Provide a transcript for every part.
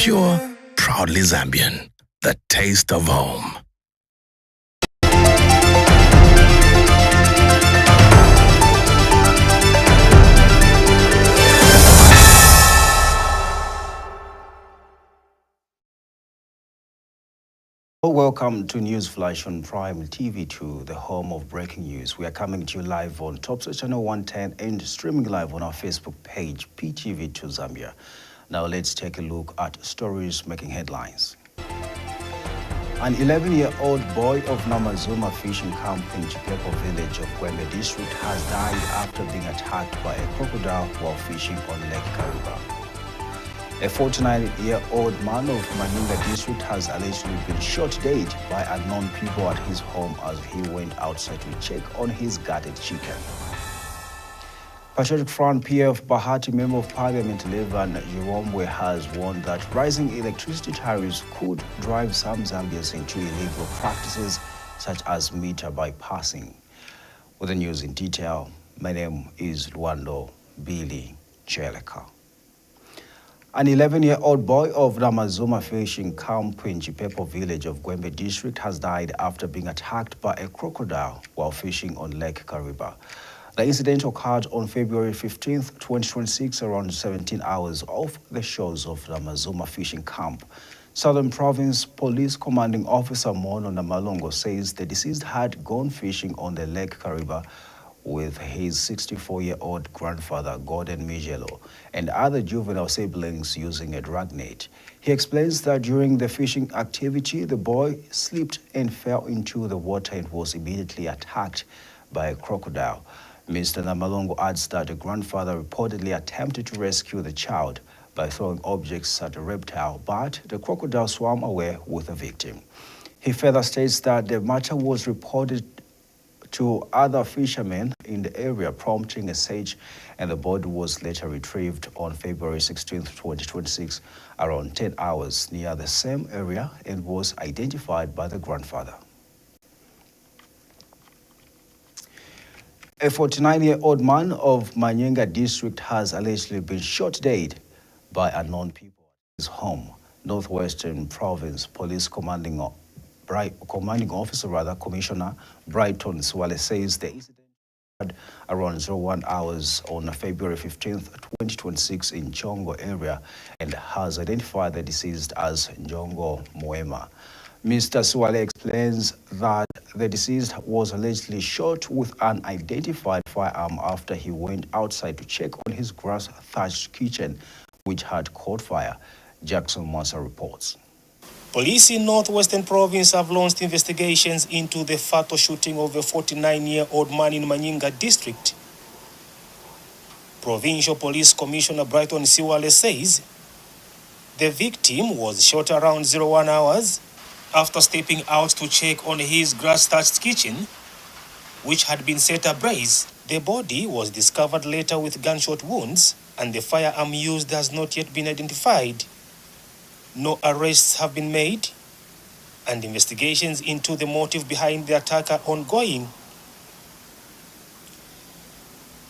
Pure, proudly Zambian. The taste of home. Welcome to Newsflash on Prime TV2, the home of breaking news. We are coming to you live on Topset Channel 110 and streaming live on our Facebook page, Ptv2 Zambia. Now let's take a look at stories making headlines. An 11-year-old boy of NAMAZUMA fishing camp in CHIPEPO village of GWEMBE district has died after being attacked by a crocodile while fishing on Lake KARIBA. A 49-year-old man of MANYINGA district has allegedly been shot dead by unknown people at his home as he went outside to check on his gutted chicken. Patriotic Front PF Bahati Member of Parliament LEEVAN GWEMBE has warned that rising electricity tariffs could drive some Zambians into illegal practices such as meter bypassing. With the news in detail, my name is Luando Billy Cheleka. An 11-year-old boy of NAMAZUMA fishing camp in CHIPEPO village of GWEMBE district has died after being attacked by a crocodile while fishing on Lake KARIBA. The incident occurred on February 15, 2026, around 17 hours off the shores of NAMAZUMA fishing camp. Southern Province Police Commanding Officer Mono Namalongo says the deceased had gone fishing on the Lake KARIBA with his 64-year-old grandfather, Gordon Mijelo, and other juvenile siblings using a drag net. He explains that during the fishing activity, the boy slipped and fell into the water and was immediately attacked by a crocodile. Mr. Namalongo adds that the grandfather reportedly attempted to rescue the child by throwing objects at the reptile, but the crocodile swam away with the victim. He further states that the matter was reported to other fishermen in the area, prompting a search, and the body was later retrieved on February 16, 2026, around 10 hours near the same area and was identified by the grandfather. A 49-year-old man of MANYINGA district has allegedly been shot dead by unknown people at his home. Northwestern Province Police Commanding Officer, Commissioner Brighton Swale says the incident occurred around 01 hours on February 15, 2026 in Chongo area and has identified the deceased as Njongo Moema. Mr. Swale explains that the deceased was allegedly shot with an unidentified firearm after he went outside to check on his grass-thatched kitchen, which had caught fire. Jackson Massa reports. Police in Northwestern Province have launched investigations into the fatal shooting of a 49-year-old man in MANYINGA district. Provincial Police Commissioner Brighton Siwale says the victim was shot around 01 hours after stepping out to check on his grass-thatched kitchen, which had been set ablaze. The body was discovered later with gunshot wounds, and the firearm used has not yet been identified. No arrests have been made, and investigations into the motive behind the attack are ongoing.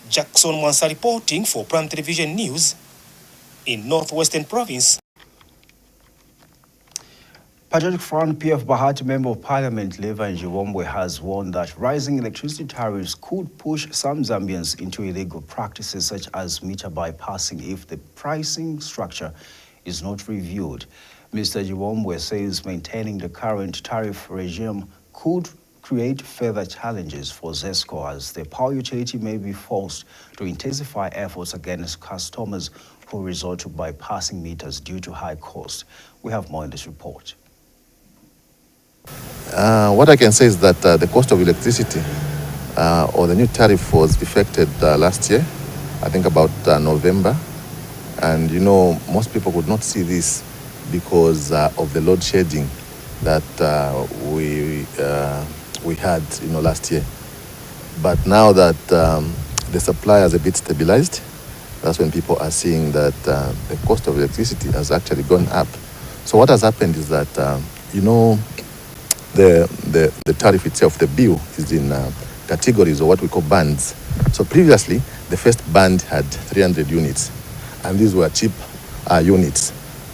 Jackson Mwansa reporting for Prime Television News in Northwestern Province. Patriotic Front PF Bahati Member of Parliament LEEVAN GWEMBE has warned that rising electricity tariffs could push some Zambians into illegal practices such as meter bypassing if the pricing structure is not reviewed. Mr. GWEMBE says maintaining the current tariff regime could create further challenges for ZESCO as the power utility may be forced to intensify efforts against customers who resort to bypassing meters due to high cost. We have more in this report. What I can say is that the cost of electricity or the new tariff was effected last year, I think about November. And you know, most people could not see this because of the load shedding that we had, last year. But now that the supply is a bit stabilized, that's when people are seeing that the cost of electricity has actually gone up. So what has happened is that, the tariff itself, the bill, is in categories or what we call bands. So previously, the first band had 300 units, and these were cheap units.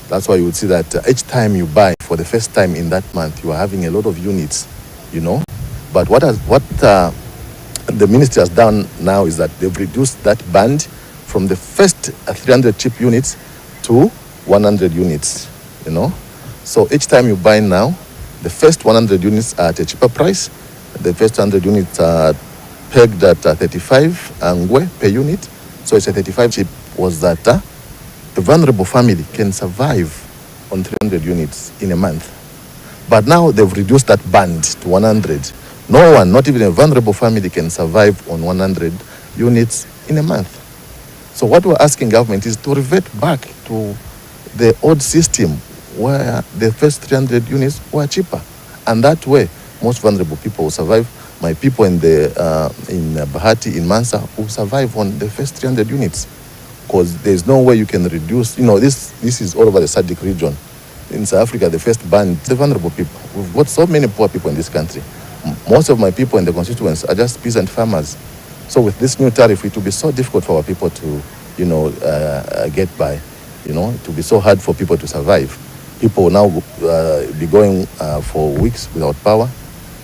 That's why you would see that each time you buy for the first time in that month, you are having a lot of units, you know. But what the ministry has done now is that they've reduced that band from the first 300 chip units to 100 units, you know. So each time you buy now, the first 100 units are at a cheaper price. The first 100 units are pegged at 35 ngwe per unit. So it's a 35 chip. Was that a vulnerable family can survive on 300 units in a month. But now they've reduced that band to 100. No one, not even a vulnerable family, can survive on 100 units in a month. So what we're asking government is to revert back to the old system where the first 300 units were cheaper. And that way, most vulnerable people will survive. My people in Bahati, in Mansa, will survive on the first 300 units. Because there's no way you can reduce, you know, this is all over the SADC region. In South Africa, the first band, the vulnerable people. We've got so many poor people in this country. Most of my people in the constituents are just peasant farmers. So with this new tariff, it will be so difficult for our people to, you know, get by. You know, it will be so hard for people to survive. People will now be going for weeks without power,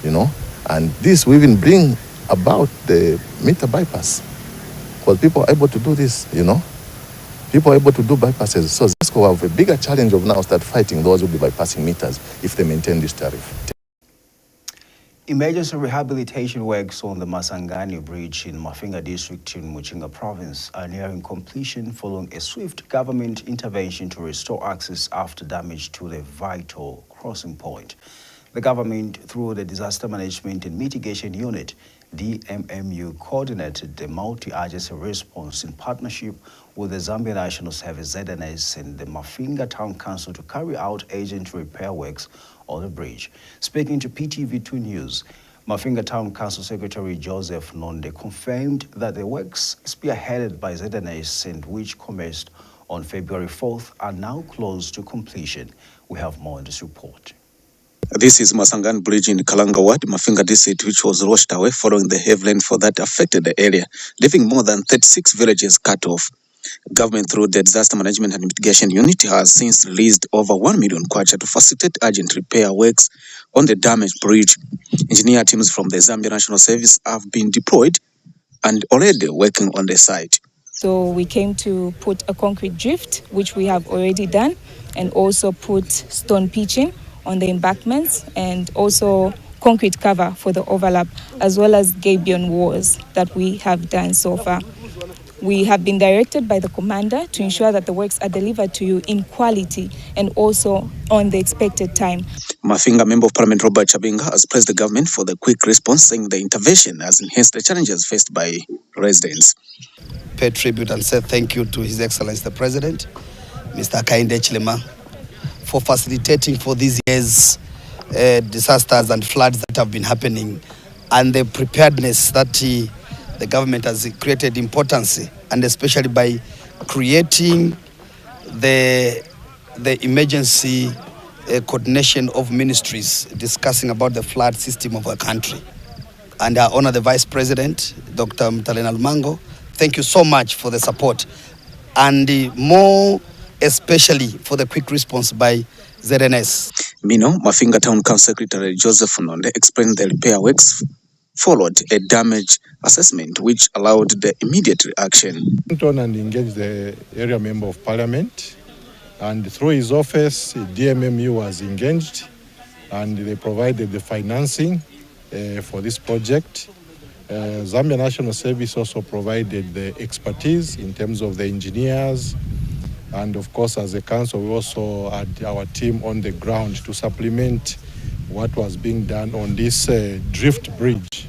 you know. And this will even bring about the meter bypass. Because people are able to do this, you know. People are able to do bypasses. So ZESCO will have a bigger challenge of now start fighting those who will be bypassing meters if they maintain this tariff. Emergency rehabilitation works on the Masangani Bridge in Mafinga district in Muchinga province are nearing completion following a swift government intervention to restore access after damage to the vital crossing point. The government, through the Disaster Management and Mitigation Unit, DMMU, coordinated the multi-agency response in partnership with the Zambia National Service ZNS and the Mafinga Town Council to carry out agent repair works on the bridge. Speaking to Ptv2 News, Mafinga Town Council Secretary Joseph Nonde confirmed that the works spearheaded by ZNS and which commenced on February 4th are now close to completion. We have more in this report. This is Masangan Bridge in Kalanga Ward, Mafinga district, which was washed away following the heavy rainfall that affected the area, leaving more than 36 villages cut off. Government, through the Disaster Management and Mitigation Unit, has since released over 1 million kwacha to facilitate urgent repair works on the damaged bridge. Engineer teams from the Zambia National Service have been deployed and already working on the site. So we came to put a concrete drift, which we have already done, and also put stone pitching on the embankments and also concrete cover for the overlap, as well as gabion walls that we have done so far. We have been directed by the commander to ensure that the works are delivered to you in quality and also on the expected time. Mafinga Member of Parliament Robert Chabinga has praised the government for the quick response, saying the intervention has enhanced the challenges faced by residents. Pay tribute and say thank you to His Excellency the President, Mr. Kainde Chilema, for facilitating for these years disasters and floods that have been happening, and the preparedness that the government has created importance, and especially by creating the emergency coordination of ministries discussing about the flood system of our country. And I honor the Vice President, Dr. Mtalena Lumango. Thank you so much for the support, and more especially for the quick response by ZNS. Mino, Mafinga Town Council Secretary Joseph Nonde explained the repair works followed a damage assessment which allowed the immediate reaction. And engaged the area member of parliament, and through his office, DMMU was engaged, and they provided the financing for this project. Zambia National Service also provided the expertise in terms of the engineers, and of course, as a council, we also had our team on the ground to supplement what was being done on this drift bridge.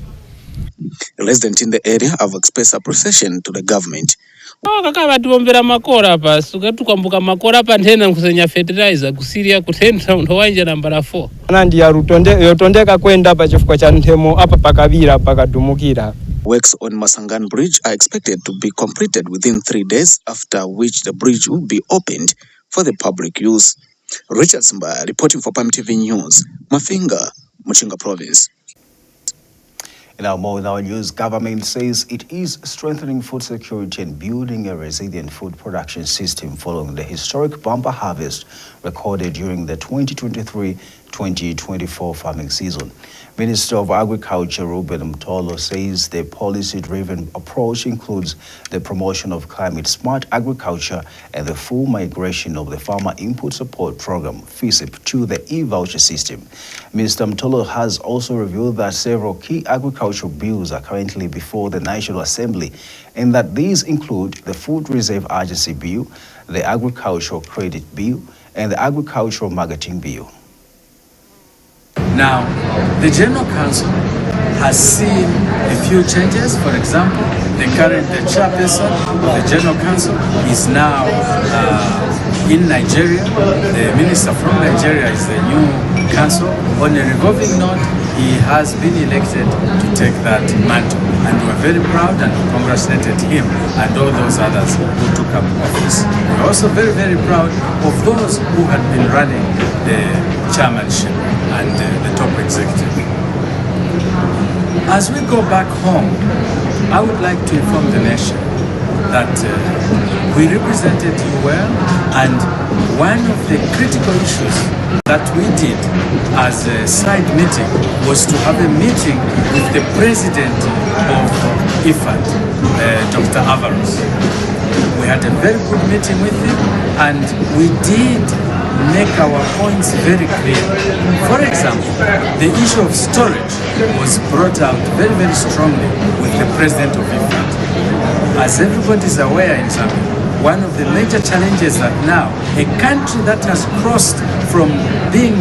Residents in the area have expressed appreciation to the government. Vakavativombera makora pasi ukatukambuka makora pantena kusenya fertilizer kusiria kutenda ndowanja nambara 4 anandi yotondeka kwenda pa chifukwa cha ntemo apa pakavira pakadumukira. Works on Masangan Bridge are expected to be completed within 3 days, after which the bridge will be opened for the public use. Richard Simba reporting for PATRIOTIC News, Mafinga, Muchinga Province. In our news, government says it is strengthening food security and building a resilient food production system following the historic bumper harvest recorded during the 2023-2024 farming season. Minister of Agriculture Ruben Mtolo says the policy-driven approach includes the promotion of climate-smart agriculture and the full migration of the Farmer Input Support Program, FISIP, to the e-voucher system. Minister Mtolo has also revealed that several key agricultural bills are currently before the National Assembly, and that these include the Food Reserve Agency Bill, the Agricultural Credit Bill, and the Agricultural Marketing Bill. Now, the General Council has seen a few changes. For example, the chairperson of the General Council is now in Nigeria. The minister from Nigeria is the new council. On a revolving note, he has been elected to take that mantle, and we're very proud and congratulated him and all those others who took up office. We're also very, very proud of those who had been running the chairmanship and the top executive. As we go back home, I would like to inform the nation that we represented you well, and one of the critical issues that we did as a side meeting was to have a meeting with the president of IFAD, Dr. Avalos. We had a very good meeting with him, and we did make our points very clear. For example, the issue of storage was brought out very, very strongly with the president of IFAD. As everybody is aware in Zambia, one of the major challenges that now a country that has crossed from being,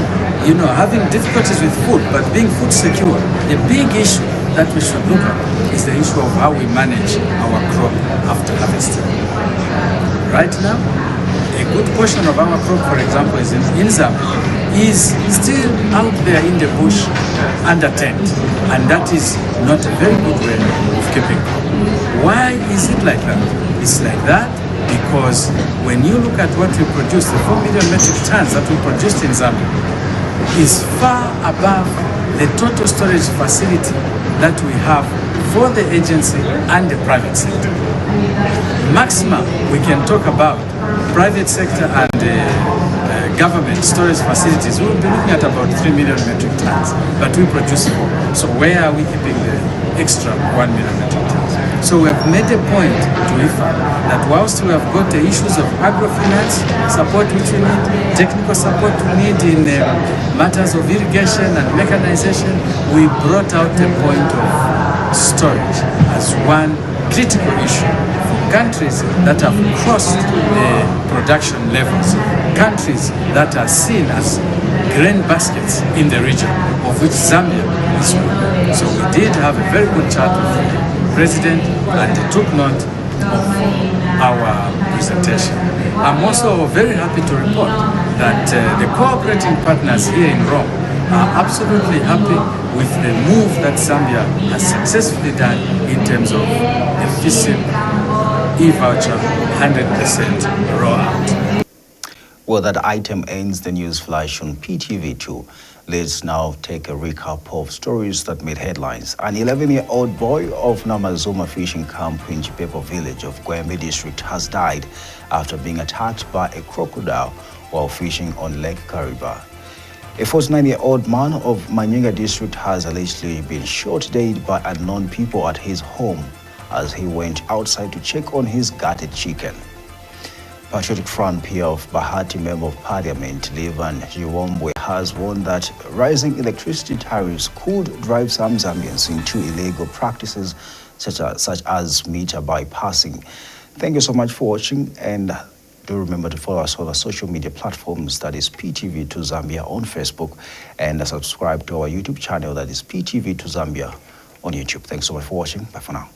having difficulties with food, but being food secure, the big issue that we should look at is the issue of how we manage our crop after harvesting. Right now, a good portion of our crop, for example, is in Zambia, is still out there in the bush under tent, and that is not a very good way of keeping crop. Why is it like that? It's like that because when you look at what we produce, the 4 million metric tons that we produced in Zambia is far above the total storage facility that we have for the agency and the private sector. Maximum we can talk about private sector and government storage facilities, we will be looking at about 3 million metric tons, but we produce 4. So where are we keeping the extra 1 million metric tons? So we have made a point to IFAD that whilst we have got the issues of agrofinance support which we need, technical support we need in matters of irrigation and mechanization, we brought out a point of storage as one critical issue for countries that have crossed the production levels, countries that are seen as grain baskets in the region, of which Zambia is one. So we did have a very good chat with the president, and he took note of our presentation. I'm also very happy to report that the cooperating partners here in Rome are absolutely happy with the move that Zambia has successfully done in terms of the FISIP e-voucher 100% rollout. Well, that item ends the news flash on PTV2. Let's now take a recap of stories that made headlines. An 11-year-old boy of NAMAZUMA fishing camp in CHIPEPO village of GWEMBE district has died after being attacked by a crocodile while fishing on Lake KARIBA. A 49-year-old man of MANYINGA district has allegedly been shot dead by unknown people at his home as he went outside to check on his gutted chicken. Patriotic Front peer of BAHATI Member of Parliament, LEEVAN, GWEMBE, has warned that rising electricity tariffs could drive some Zambians into illegal practices such as meter bypassing. Thank you so much for watching, and do remember to follow us on our social media platforms, that is Ptv2 Zambia on Facebook, and subscribe to our YouTube channel, that is Ptv2 Zambia on YouTube. Thanks so much for watching. Bye for now.